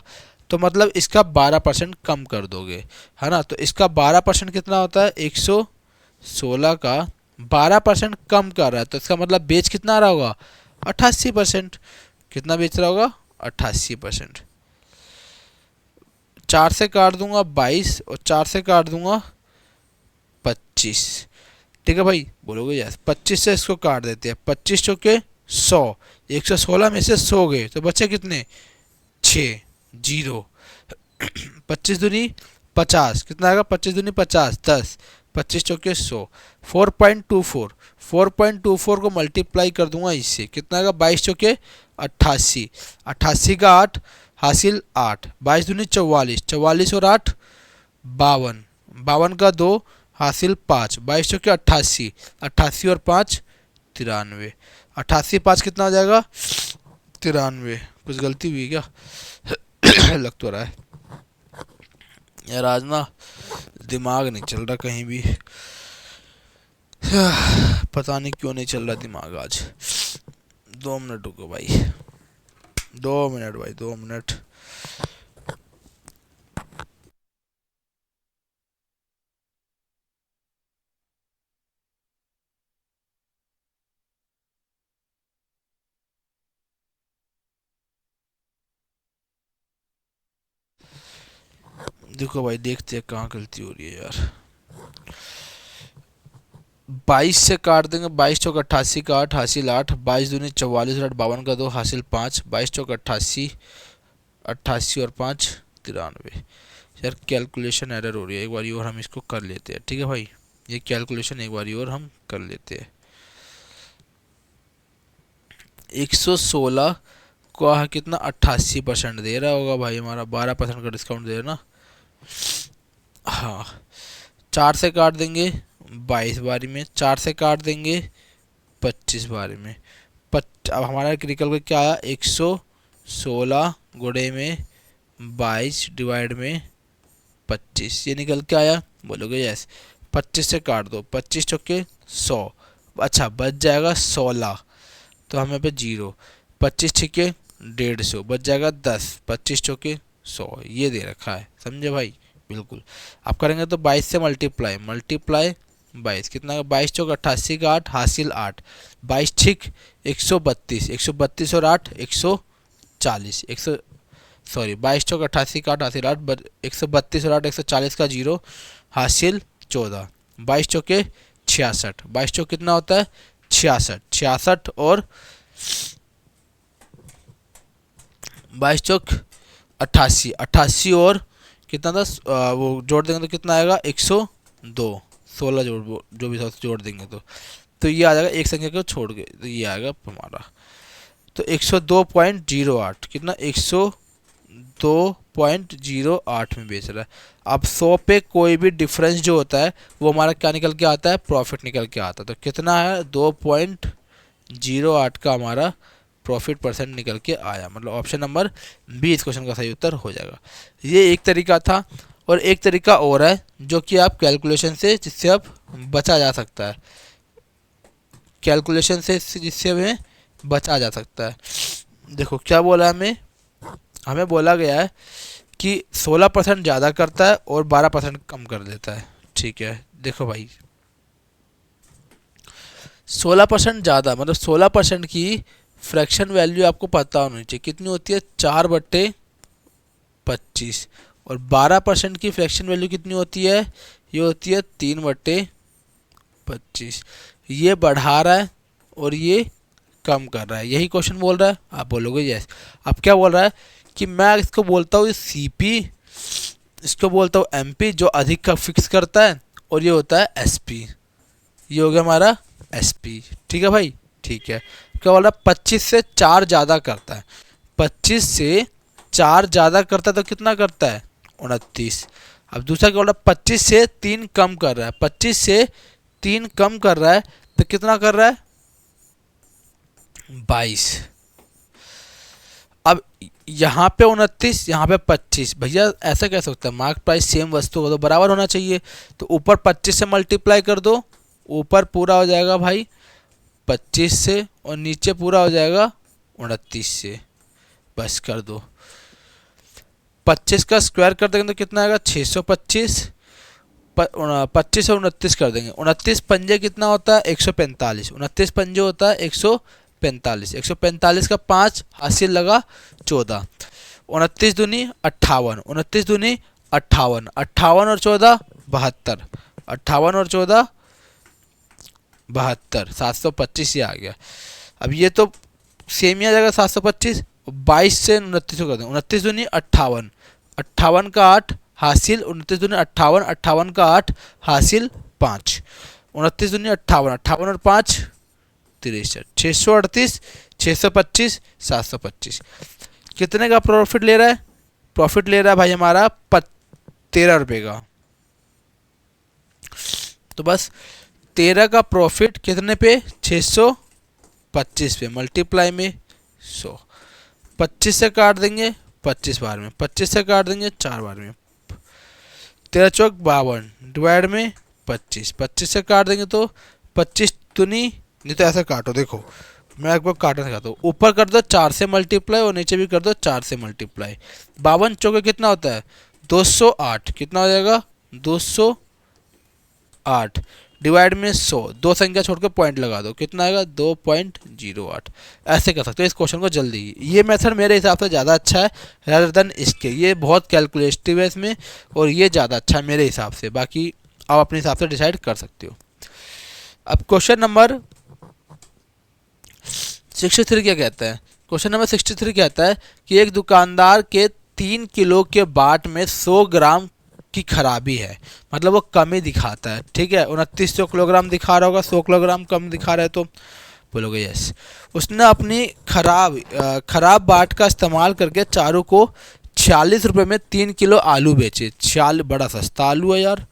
तो मतलब इसका 12% कम कर दोगे, है ना। तो इसका 12% कितना होता है? 116 का 12% कम कर रहा है, तो इसका मतलब बेच कितना रहा होगा? 88%। कितना बेच रहा होगा? 88%। 4 से काट दूंगा 22 और 4 से काट दूंगा 25। ठीक है भाई, बोलोगे यस। 25 से इसको काट देते हैं, 25 चौके 100, 116 में से 100 गए तो बचे कितने? 6 जीरो। 25 दूनी 50, कितना आएगा? 25 दूनी 50, 10, 25 चौके 100, 4.24। 4.24 को मल्टीप्लाई कर दूंगा इससे, कितना आएगा? 22 चौके 88, 88 का 8 हासिल 8, 22 दूनी 44, 44 और 8 52, 52 का 2 हासिल 5, 22 चौके 88, 88 और 5 93, 88 5 कितना हो जाएगा? 93। कुछ गलती हुई क्या? लग तो रहा है यार, आज ना दिमाग नहीं चल रहा कहीं भी। पता नहीं क्यों नहीं चल रहा दिमाग आज। 2 मिनट रुको भाई, 2 मिनट भाई, 2 मिनट। देखो भाई, देखते हैं कहाँ गलती हो रही है यार। 22 से काट देंगे, 22 चौक 88 का 8 हासिल 8, 22 दूनी 44 और 8 52 का 2 हासिल 5, 22 चौक 88, 88 और 5 93। यार कैलकुलेशन एरर हो रही है, एक बार और हम इसको कर लेते हैं। ठीक है भाई, ये कैलकुलेशन एक बार और हम कर लेते हैं। 116 को कितना? 88% दे रहा होगा भाई हमारा, 12% का डिस्काउंट दे रहा ना। हाँ, 4 से काट देंगे 22 बारी में, 4 से काट देंगे 25 बारी में। अब हमारा निकल के क्या आया? 116 गुणे में 22 डिवाइड में 25, ये निकल के आया। बोलोगे यस। 25 से काट दो, 25 चौके 100, अच्छा बच जाएगा 16, तो हमें पे 0, 25 छिके 150, बच जाएगा 10, 25 चौके 100, ये दे रखा है, समझे भाई? बिल्कुल। आप करेंगे तो 22 से मल्टीप्लाई, 22 कितना? 22 चौक 88 का 8 हासिल 8, 22 छिक 132, 132 और 8 140, 22 चौक 88 का 8 हासिल 8, 132 और 8 140 का 0 हासिल 14, 22 चौके 66, 22 चौक कितना होता है? 66, 66 और 22 चौक 88, 88 और कितना था? वो जोड़ देंगे तो कितना आएगा? 102, 16 जो भी जोड़ देंगे तो ये आ जाएगा, एक संख्या को छोड़ के, तो ये आएगा हमारा। तो 102.08, कितना? 102.08 में बेच रहा है। अब 100 पे कोई भी डिफरेंस जो होता है वो हमारा क्या निकल के आता है? प्रॉफिट निकल के आता है। तो कितना है? 2.08 का हमारा प्रॉफिट परसेंट निकल के आया, मतलब ऑप्शन नंबर बी इस क्वेश्चन का सही उत्तर हो जाएगा। ये एक तरीका था, और एक तरीका और है जो कि आप कैलकुलेशन से, जिससे आप बचा जा सकता है, कैलकुलेशन से जिससे हमें बचा जा सकता है। देखो क्या बोला हमें बोला गया है कि 16% ज़्यादा करता है और 12% कम कर देता है। ठीक है, देखो भाई 16% ज़्यादा, मतलब 16% की फ्रैक्शन वैल्यू आपको पता होनी चाहिए, कितनी होती है? 4/25। और 12% की फ्रैक्शन वैल्यू कितनी होती है? ये होती है 3/25। ये बढ़ा रहा है और ये कम कर रहा है, यही क्वेश्चन बोल रहा है। आप बोलोगे यस। अब क्या बोल रहा है कि मैं इसको बोलता हूँ सीपी, इसको बोलता हूँ एमपी, जो अधिक का फिक्स करता है, और ये होता है एसपी, ये हो गया हमारा एसपी। ठीक है भाई, ठीक है। क्या बोल रहा है, 25 से 4 ज़्यादा करता है, 25 से 4 ज़्यादा करता है तो कितना करता है, 29। अब दूसरा क्या बोल रहा है, 25 से 3 कम कर रहा है, 25 से 3 कम कर रहा है तो कितना कर रहा है, 22। अब यहाँ पे 29, यहाँ पे 25, भैया ऐसा कैसे होता है, मार्केट प्राइस सेम वस्तु हो तो बराबर होना चाहिए। तो ऊपर 25 से मल्टीप्लाई कर दो, ऊपर पूरा हो जाएगा भाई 25 से और नीचे पूरा हो जाएगा 29 से, बस कर दो। 25 का स्क्वायर कर देंगे तो कितना आएगा, 625। 25 से 29 कर देंगे, 29 पंजे कितना होता है, 145। 29 पंजे होता है 145, 145 का 5 हासिल लगा 14। 29 दूनी 58, 29 दूनी 58, 58 और 14 72, 58 और 14 72, 725 ये आ गया। अब ये तो सेम ही आ जाएगा 725, 22 से 29 को कर दें, 29 दूनी 58, 58 का 8 हासिल 29 दूनी 58, 58 का 8 हासिल 5, 29 दूनी 58, 58 और 5 63, 638, 625, 725। कितने का प्रॉफिट ले रहा है, प्रॉफिट ले रहा है भाई हमारा 13 रुपये का। तो बस 13 का प्रॉफिट कितने पे, 625 पे, मल्टीप्लाई में 100, 25 से काट देंगे 25 बार में, 25 से काट देंगे 4 बार में, 13 चौक 52 डिवाइड में 25, 25 से काट देंगे तो 25 दूनी, नहीं तो ऐसा काटो, देखो मैं एक बार काटना सिखाता हूँ, ऊपर कर दो 4 से मल्टीप्लाई और नीचे भी कर दो 4 से मल्टीप्लाई। 52 चौके कितना होता है, 208, कितना हो जाएगा 208 डिवाइड में 100, दो संख्या छोड़ के पॉइंट लगा दो, कितना आएगा 2.08। ऐसे कर सकते हो इस क्वेश्चन को जल्दी। ये मेथड मेरे हिसाब से ज़्यादा अच्छा है रादर देन इसके, ये बहुत कैलकुलेटिव है इसमें और ये ज़्यादा अच्छा है मेरे हिसाब से, बाकी आप अपने हिसाब से डिसाइड कर सकते हो। अब क्वेश्चन नंबर 63 क्या कहता है, क्वेश्चन नंबर 63 कहता है कि एक दुकानदार के 3 किलो के बाट में 100 ग्राम की खराबी है, मतलब वो कमी दिखाता है। ठीक है, 2900 किलोग्राम दिखा रहा होगा, 100 किलोग्राम कम दिखा रहा है, तो बोलोगे यस। उसने अपनी खराब बाट का इस्तेमाल करके चारू को 46 रुपये में 3 किलो आलू बेचे। बड़ा सस्ता आलू है यार,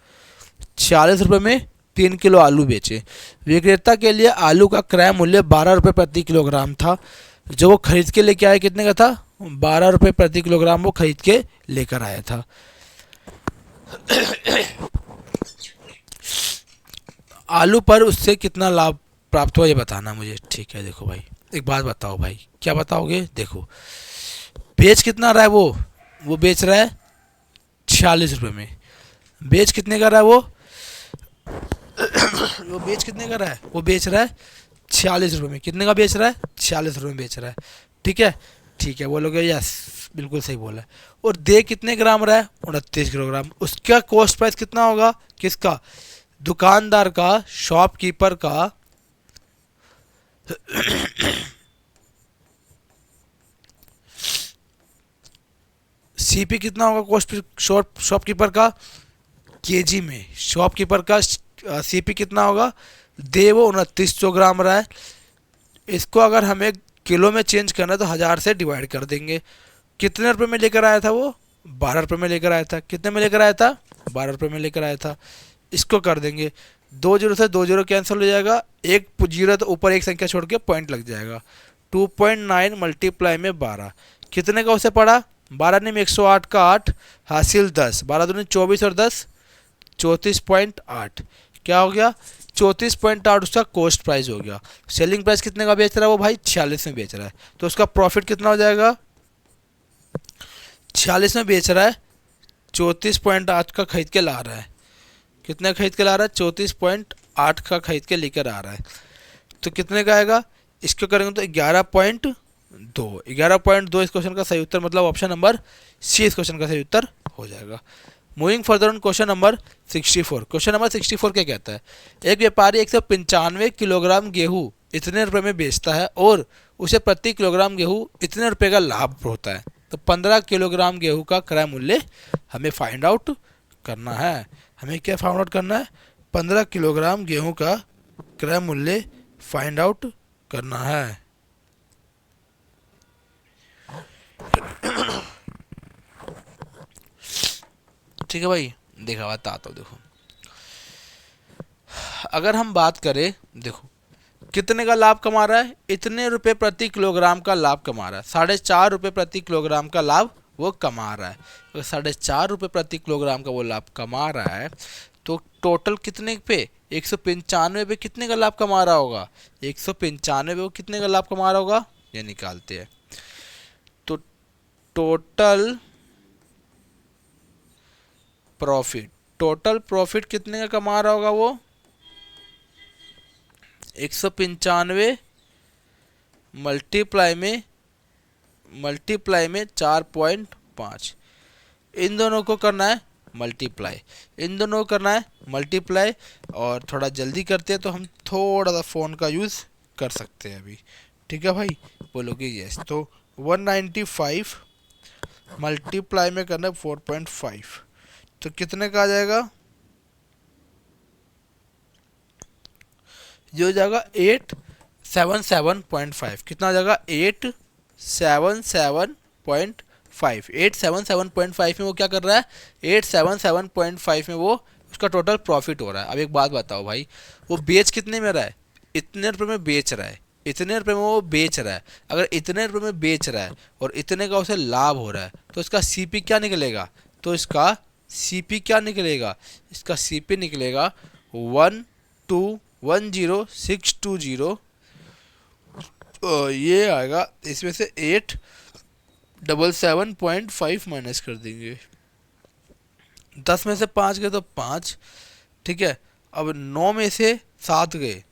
46 रुपये में 3 किलो आलू बेचे। विक्रेता के लिए आलू का क्रय मूल्य 12 रुपये प्रति किलोग्राम था, जो वो खरीद के लेके आया कितने का था, 12 रुपये प्रति किलोग्राम वो खरीद के लेकर आया था। आलू पर उससे कितना लाभ प्राप्त हुआ ये बताना मुझे। ठीक है, देखो भाई एक बात बताओ भाई, क्या बताओगे, देखो बेच कितना रहा है वो बेच रहा है 46 रुपये में, बेच कितने का रहा है वो बेच कितने का रहा है, वो बेच रहा है 46 रुपये में, कितने का बेच रहा है, 46 रुपये में बेच रहा है। ठीक है, ठीक है, बोलोगे यस बिल्कुल सही बोला है। और दे कितने ग्राम रहा है, 29 किलोग्राम। उसका कॉस्ट प्राइस कितना होगा, किसका, दुकानदार का, शॉपकीपर का सीपी कितना होगा, कॉस्ट शॉपकीपर का केजी में, शॉपकीपर का सीपी कितना होगा, दे वो 2900 ग्राम रहा है, इसको अगर हमें किलो में चेंज करना है तो 1000 से डिवाइड कर देंगे। कितने रुपए में लेकर आया था वो, 12 रुपये में लेकर आया था। कितने में लेकर आया था, 12 रुपये में लेकर आया था। इसको कर देंगे, 2 जीरो से 2 जीरो कैंसिल हो जाएगा, एक जीरो तो ऊपर एक संख्या छोड़ के पॉइंट लग जाएगा। 2.9 मल्टीप्लाई में 12 कितने का उसे पड़ा, 12 ने 108 का 8 हासिल 10, 12 दूनी 24 और 10 34.8, क्या हो गया 34.8 उसका कॉस्ट प्राइस हो गया। सेलिंग प्राइस कितने का बेच रहा है वो भाई, 46 में बेच रहा है, तो उसका प्रॉफिट कितना हो जाएगा, 46 में बेच रहा है, 34.8 का खरीद के ला रहा है। कितने खरीद के ला रहा है, 34.8 का खरीद के लेकर आ रहा है, तो कितने का आएगा, इसको करेंगे तो 11.2, 11.2 इस क्वेश्चन का सही उत्तर, मतलब ऑप्शन नंबर सी इस क्वेश्चन का सही उत्तर हो जाएगा। Moving further on question number 64। Question number 64 क्या कहता है, एक व्यापारी 195 किलोग्राम गेहूँ इतने रुपए में बेचता है और उसे प्रति किलोग्राम गेहूँ इतने रुपए का लाभ होता है, तो 15 किलोग्राम गेहूँ का क्रय मूल्य हमें फाइंड आउट करना है। हमें क्या फाइंड आउट करना है, 15 किलोग्राम गेहूं का क्रय मूल्य फाइंड आउट करना है। ठीक है भाई, देखा बताता हूँ। देखो अगर हम बात करें, देखो कितने का लाभ कमा रहा है, इतने रुपए प्रति किलोग्राम का लाभ कमा रहा है, 4.5 रुपये प्रति किलोग्राम का लाभ वो कमा रहा है। अगर 4.5 रुपये प्रति किलोग्राम का वो लाभ कमा रहा है तो टोटल कितने पे, 195 पे कितने का लाभ कमा रहा होगा, 195 पे वो कितने का लाभ कमा रहा होगा, ये निकालते हैं। तो टोटल प्रॉफिट कितने का कमा रहा होगा वो, 195 मल्टीप्लाई में 4.5, इन दोनों को करना है मल्टीप्लाई, और थोड़ा जल्दी करते हैं तो हम थोड़ा सा फ़ोन का यूज़ कर सकते हैं अभी। ठीक है भाई, बोलोगे यस। तो 195 मल्टीप्लाई में करना है 4.5, तो कितने का आ जाएगा, ये हो जाएगा 877.5। कितना आ जाएगा, 877.5। 877.5 में वो क्या कर रहा है, 877.5 में वो उसका टोटल प्रॉफिट हो रहा है। अब एक बात बताओ भाई, वो बेच कितने में रहा है, इतने रुपए में बेच रहा है, इतने रुपए में वो बेच रहा है। अगर इतने रुपए में बेच रहा है और इतने का उसे लाभ हो रहा है तो इसका सीपी क्या निकलेगा, इसका सीपी निकलेगा 1210620। ये आएगा, इसमें से 877.5 माइनस कर देंगे, 10 में से 5 गए तो 5। ठीक है, अब 9 में से 7 गए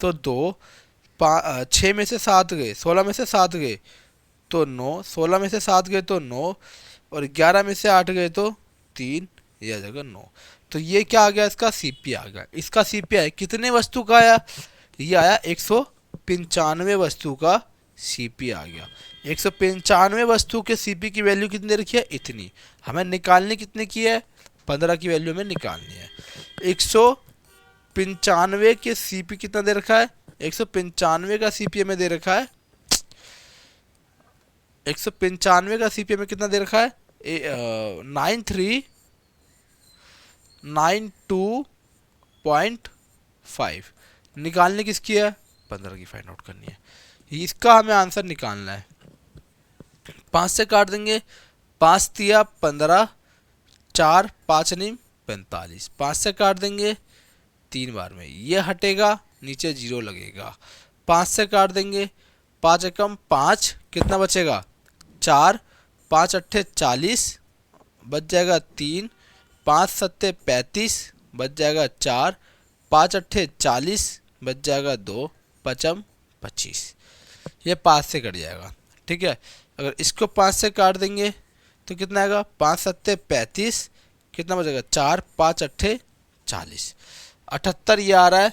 तो 2, 6 में से 7 गए, 16 में से 7 गए तो 9, 16 में से 7 गए तो 9, और 11 में से 8 गए तो 3, ये आ जाएगा 9। तो ये क्या आ गया, इसका सीपी आ गया। इसका सीपी आया कितने वस्तु का आया, ये आया 195 वस्तु का सीपी आ गया। 195 वस्तु के सीपी की वैल्यू कितनी दे रखी है, इतनी। हमें निकालने कितने की है, 15 की वैल्यू में निकालनी है। 195 के सीपी कितना दे रखा है, 195 का सीपी में दे रखा है, 195 का सीपी में कितना दे रखा है, 9392.5। निकालने किसकी है, 15 की फाइंड आउट करनी है। इसका हमें आंसर निकालना है। 5 से काट देंगे, 5 तिया 15, 4 5 नहीं 45, 5 से काट देंगे 3 बार में, ये हटेगा, नीचे 0 लगेगा। 5 से काट देंगे, 5 एकम 5, कितना बचेगा 4, 5 अट्ठे 40, बच जाएगा 3, 5 सत्ते 35, बच जाएगा 4, 5 अट्ठे 40, बच जाएगा 2, 5 25। ये 5 से कट जाएगा। ठीक है, अगर इसको 5 से काट देंगे तो कितना आएगा, 5 सत्ते 35, कितना बचेगा 4, 5 अट्ठे 40, 78 ये आ रहा है,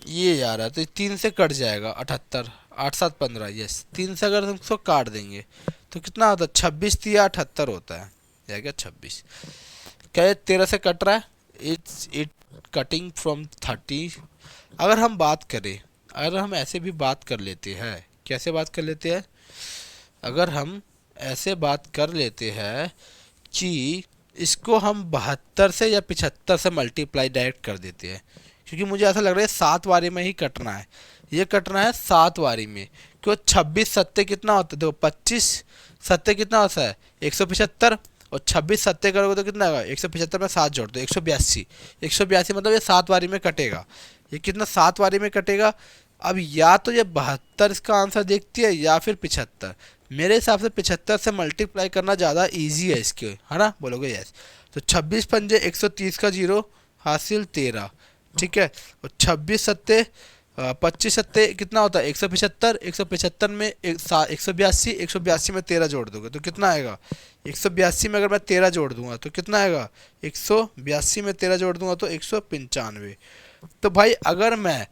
ये आ रहा है, तो 3 से कट जाएगा 78, 8 7 15, यस 3 से अगर हम इसको काट देंगे तो कितना होता है, 26 तिया 78 होता है, जाएगा 26। क्या 13 से कट रहा है, इट कटिंग फ्रॉम 30। अगर हम बात करें, अगर हम ऐसे भी बात कर लेते हैं, कैसे बात कर लेते हैं, अगर हम ऐसे बात कर लेते हैं कि इसको हम 72 से या 75 से मल्टीप्लाई डायरेक्ट कर देते हैं, क्योंकि मुझे ऐसा लग रहा है 7 बारी में ही कटना है, ये कटना है 7 बारी में। क्यों, 26 सत्ते कितना होता है, देखो 25 सत्ते कितना होता है 175, और 26 सत्ते करोगे तो कितना होगा, 175 में 7 जोड़ दो 182, 182 मतलब ये 7 बारी में कटेगा। ये कितना 7 बारी में कटेगा। अब या तो ये 72 इसका आंसर देखती है या फिर 75। मेरे हिसाब से 75 से मल्टीप्लाई करना ज़्यादा इजी है इसके, है ना, बोलोगे यस। तो 26 पंजे 130 का 0 हासिल 13। ठीक है, और 26 सत्ते 25 सत्ते कितना होता है 175, 175 में 182, 182 में 13 जोड़ दोगे तो कितना आएगा, 182 में अगर मैं 13 जोड़ दूंगा तो कितना आएगा, 182 में 13 जोड़ दूंगा तो 195। तो भाई अगर मैं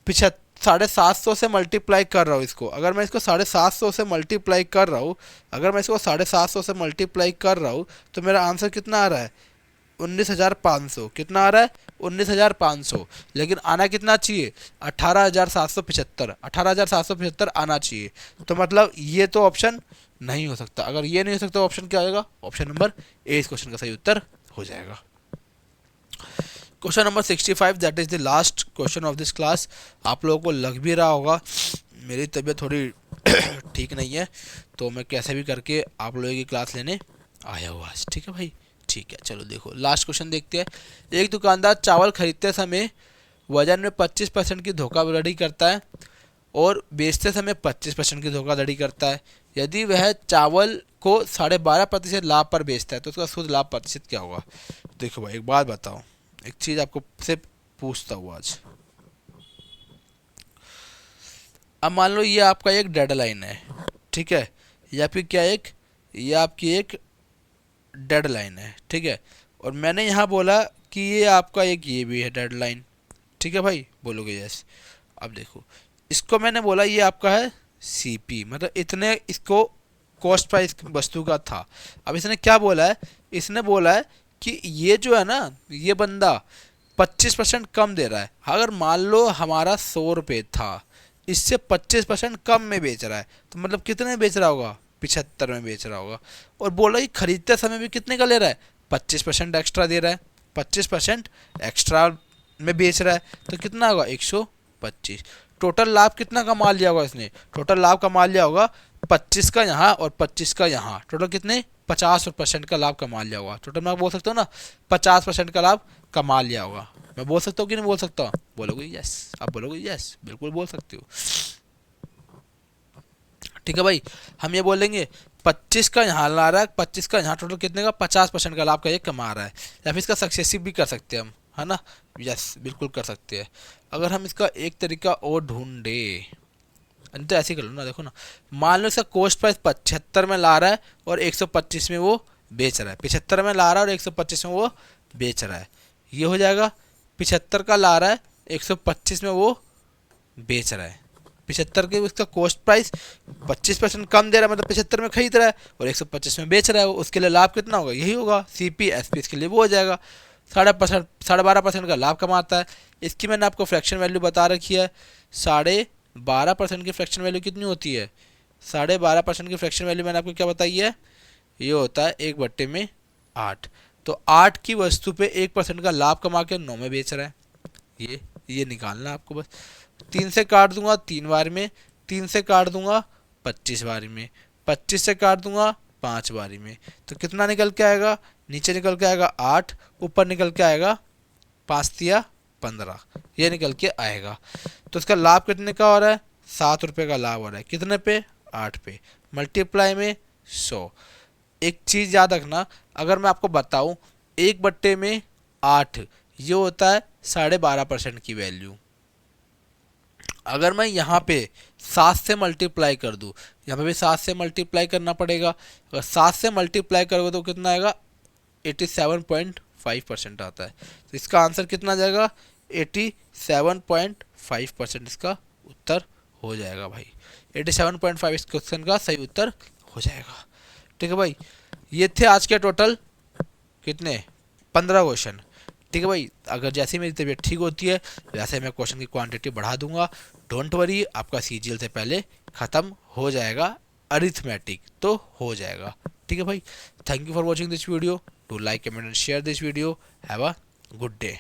750 से मल्टीप्लाई कर रहा हूँ इसको, अगर मैं इसको 750 से मल्टीप्लाई कर रहा हूँ, अगर मैं इसको 750 से मल्टीप्लाई कर रहा हूँ तो मेरा आंसर कितना आ रहा है, 19,500 कितना आ रहा है 19,500, लेकिन आना कितना चाहिए 18,775, 18,775 आना चाहिए। तो मतलब ये तो ऑप्शन नहीं हो सकता। अगर ये नहीं हो सकता ऑप्शन क्या आएगा, ऑप्शन नंबर ए इस क्वेश्चन का सही उत्तर हो जाएगा। Question number 65 that is the last question of this class. आप लोगों को लग भी रहा होगा मेरी तबीयत थोड़ी ठीक नहीं है, तो मैं कैसे भी करके आप लोगों की क्लास लेने आया हुआ आज। ठीक है भाई, ठीक है। चलो देखो लास्ट क्वेश्चन देखते हैं। एक दुकानदार चावल खरीदते समय वजन में 25% की धोखाधड़ी करता है और बेचते समय 25% की धोखाधड़ी करता है। यदि वह चावल को 12.5% लाभ पर बेचता है तो उसका शुद्ध लाभ प्रतिशत क्या होगा। देखो भाई एक बात बताओ, एक चीज़ आपको से पूछता हूँ आज। अब मान लो ये आपका एक डेडलाइन है, ठीक है, या फिर क्या एक ये आपकी एक डेडलाइन है, ठीक है, और मैंने यहाँ बोला कि ये आपका एक ये भी है डेडलाइन, ठीक है भाई, बोलोगे यस। अब देखो इसको मैंने बोला ये आपका है सीपी, मतलब इतने इसको कॉस्ट प्राइस वस्तु का था। अब इसने क्या बोला है, इसने बोला है कि ये जो है ना ये बंदा 25% कम दे रहा है। अगर मान लो हमारा 100 रुपये था, इससे 25% कम में बेच रहा है, तो मतलब कितने में बेच रहा होगा 75 में बेच रहा होगा। और बोला कि खरीदते समय भी कितने का ले रहा है 25% एक्स्ट्रा दे रहा है, 25% एक्स्ट्रा में बेच रहा है, तो कितना होगा 125। टोटल लाभ कितना कमा लिया होगा इसने, टोटल लाभ कमा लिया होगा 25 का यहाँ और 25 का यहाँ, टोटल कितने 50% का लाभ कमा लिया होगा। टोटल मैं बोल सकता हूँ ना 50% का लाभ कमा लिया होगा। मैं बोल सकता हूँ कि नहीं बोल सकता, बोलोगे यस, आप बोलोगे यस, बिल्कुल बोल सकते हो। ठीक है भाई, हम ये बोलेंगे 25 का यहाँ ला रहा है, 25 का यहाँ, टोटल कितने का 50% का लाभ का ये कमा रहा है। या फिर इसका सक्सेसिव भी कर सकते हैं हम, है ना, यस बिल्कुल कर सकते हैं। अगर हम इसका एक तरीका और ढूंढे तो ऐसे ही कर लो ना, देखो ना, मान लो इसका कॉस्ट प्राइस 75 में ला रहा है और 125 में वो बेच रहा है, 75 में ला रहा है और 125 में वो बेच रहा है, ये हो जाएगा 75 का ला रहा है 125 में वो बेच रहा है। 75 के उसका कॉस्ट प्राइस 25% कम दे रहा है, मतलब 75 में खरीद रहा है और 125 में बेच रहा है वो, उसके लिए लाभ कितना होगा, यही होगा सीपी एसपी, इसके लिए वो हो जाएगा 12.5% का लाभ कमाता है। इसकी मैंने आपको फ्रैक्शन वैल्यू बता रखी है, 12.5% की फ्रैक्शन वैल्यू कितनी होती है, 12.5% की फ्रैक्शन वैल्यू मैंने आपको क्या बताई है, ये होता है 1/8। तो 8 की वस्तु पे 1% का लाभ कमा के 9 में बेच रहा है, ये निकालना है आपको बस। 3 से काट दूंगा 3 बार में, 3 से काट दूंगा 25 बारी में, 25 से काट दूंगा 5 बारी में, तो कितना निकल के आएगा, नीचे निकल के आएगा 8, ऊपर निकल के आएगा 5 तिया 15, ये निकल के आएगा। तो इसका लाभ कितने का हो रहा है 7 रुपये का लाभ हो रहा है, कितने पे 8 पे, मल्टीप्लाई में 100। एक चीज़ याद रखना, अगर मैं आपको बताऊं 1/8 ये होता है 12.5% की वैल्यू। अगर मैं यहाँ पे 7 से मल्टीप्लाई कर दूँ, यहाँ पे भी 7 से मल्टीप्लाई करना पड़ेगा, अगर 7 से मल्टीप्लाई करोगे तो कितना आएगा 87.5% आता है। तो इसका आंसर कितना आ जाएगा 87.5% इसका उत्तर हो जाएगा भाई, 87.5 इस क्वेश्चन का सही उत्तर हो जाएगा। ठीक है भाई, ये थे आज के टोटल कितने 15 क्वेश्चन। ठीक है भाई, अगर जैसे मेरी तबीयत ठीक होती है वैसे मैं क्वेश्चन की क्वांटिटी बढ़ा दूंगा, डोंट वरी, आपका सीजीएल से पहले ख़त्म हो जाएगा, अरिथमेटिक तो हो जाएगा। ठीक है भाई, thank you for watching this video, do like comment and share this video, have a good day.